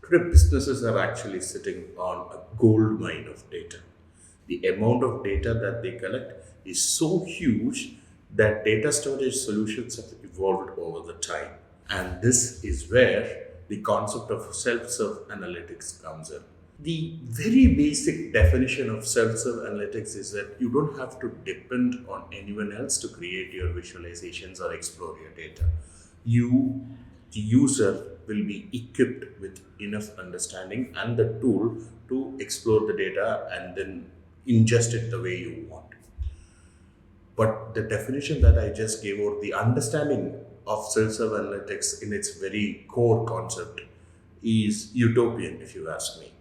Today, businesses are actually sitting on a gold mine of data. The amount of data that they collect is so huge that data storage solutions have evolved over the time. And this is where the concept of self-serve analytics comes in. The very basic definition of self-serve analytics is that you don't have to depend on anyone else to create your visualizations or explore your data. You, the user, will be equipped with enough understanding and the tool to explore the data and then ingest it the way you want. But the definition that I just gave, or the understanding of self-serve analytics in its very core concept, is utopian, if you ask me.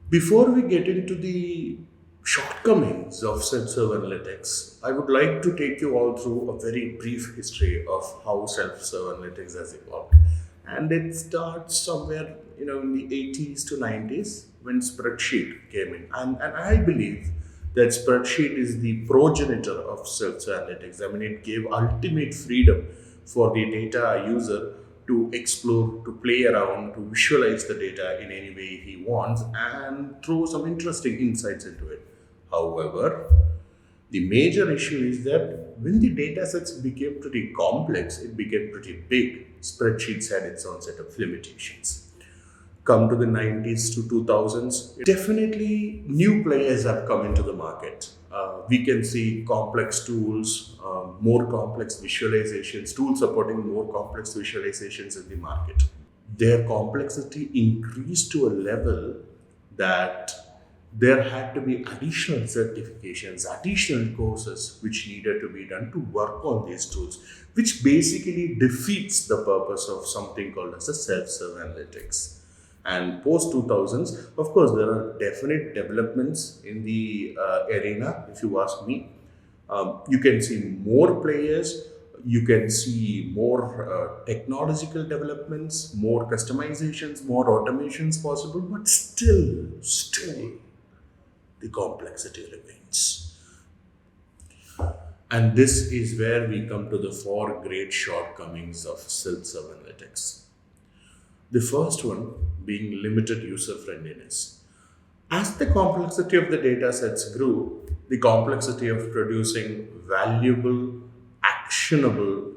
Before we get into the shortcomings of self-serve analytics, I would like to take you all through a very brief history of how self-serve analytics has evolved. And it starts somewhere, in the 80s to 90s when spreadsheet came in. And I believe that spreadsheet is the progenitor of self-serve analytics. I mean, it gave ultimate freedom for the data user to explore, to play around, to visualize the data in any way he wants and throw some interesting insights into it. However, the major issue is that when the data sets became pretty complex, it became pretty big. Spreadsheets had its own set of limitations. Come to the 90s to 2000s, definitely new players have come into the market. We can see complex tools, more complex visualizations, tools supporting more complex visualizations in the market. Their complexity increased to a level that there had to be additional certifications, additional courses which needed to be done to work on these tools, which basically defeats the purpose of something called as a self-serve analytics. And post 2000s, of course, there are definite developments in the arena, if you ask me. You can see more players, you can see more technological developments, more customizations, more automations possible, but still, the complexity remains. And this is where we come to the four great shortcomings of self-serve analytics. The first one being limited user friendliness. As the complexity of the data sets grew, the complexity of producing valuable, actionable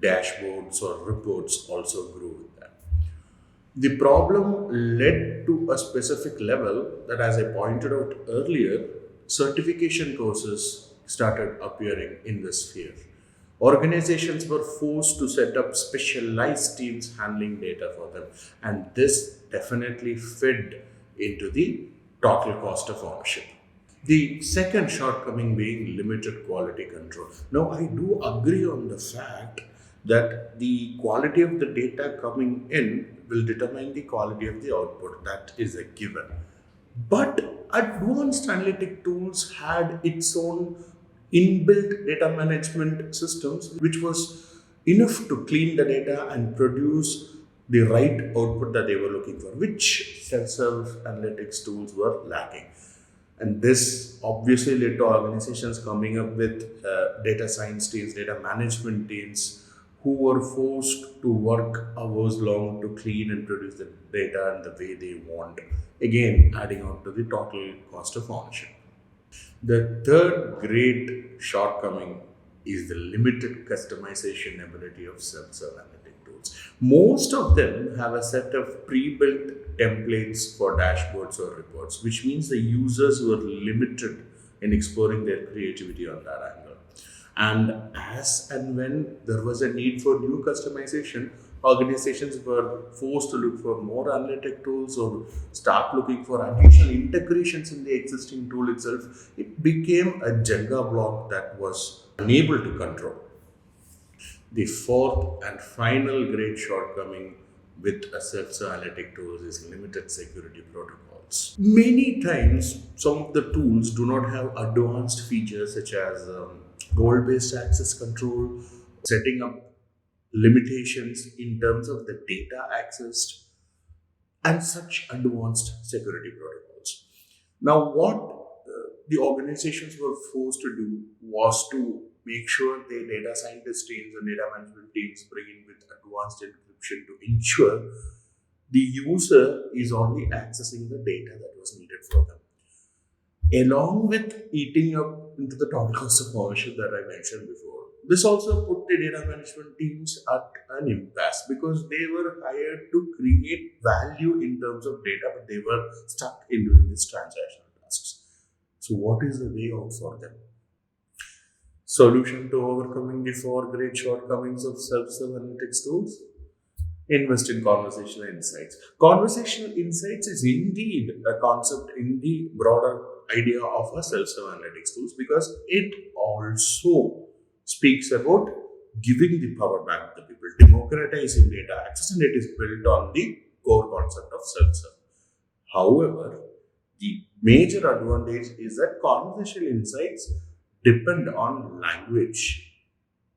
dashboards or reports also grew with that. The problem led to a specific level that, as I pointed out earlier, certification courses started appearing in the sphere. Organizations were forced to set up specialized teams handling data for them, and this definitely fed into the total cost of ownership. The second shortcoming being limited quality control. Now, I do agree on the fact that the quality of the data coming in will determine the quality of the output. That is a given. But advanced analytic tools had its own inbuilt data management systems, which was enough to clean the data and produce the right output that they were looking for, which self-serve analytics tools were lacking. And this obviously led to organizations coming up with data science teams, data management teams, who were forced to work hours long to clean and produce the data in the way they want. Again, adding on to the total cost of ownership. The third great shortcoming is the limited customization ability of self-serve analytic tools. Most of them have a set of pre-built templates for dashboards or reports, which means the users were limited in exploring their creativity on that angle. And as and when there was a need for new customization, organizations were forced to look for more analytic tools or start looking for additional integrations in the existing tool itself. It became a Jenga block that was unable to control. The fourth and final great shortcoming with a self-serve analytic tools is limited security protocols. Many times, some of the tools do not have advanced features such as role-based access control, setting up limitations in terms of the data accessed, and such advanced security protocols. Now, what the organizations were forced to do was to make sure their data scientist teams and data management teams bring in with advanced encryption to ensure The user is only accessing the data that was needed for them. Along with eating up into the total cost of ownership that I mentioned before, this also put the data management teams at an impasse because they were hired to create value in terms of data, but they were stuck in doing these transactional tasks. So, what is the way out for them? Solution to overcoming the four great shortcomings of self-serve analytics tools? Invest in conversational insights. Conversational insights is indeed a concept in the broader idea of a self-serve analytics tools because it also speaks about giving the power back to the people, democratizing data access, and it is built on the core concept of self-serve. However, the major advantage is that conversational insights depend on language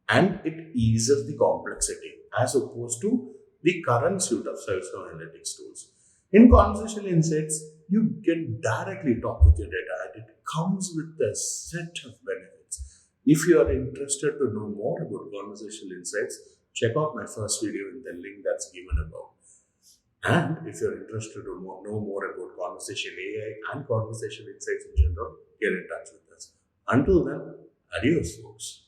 and it eases the complexity as opposed to the current suite of self-serve analytics tools. In conversational insights, you can directly talk with your data and it comes with a set of benefits. If you are interested to know more about conversational insights, check out my first video in the link that's given above. And if you're interested to know more about conversation AI and conversation insights in general, get in touch with us. Until then, adios, folks.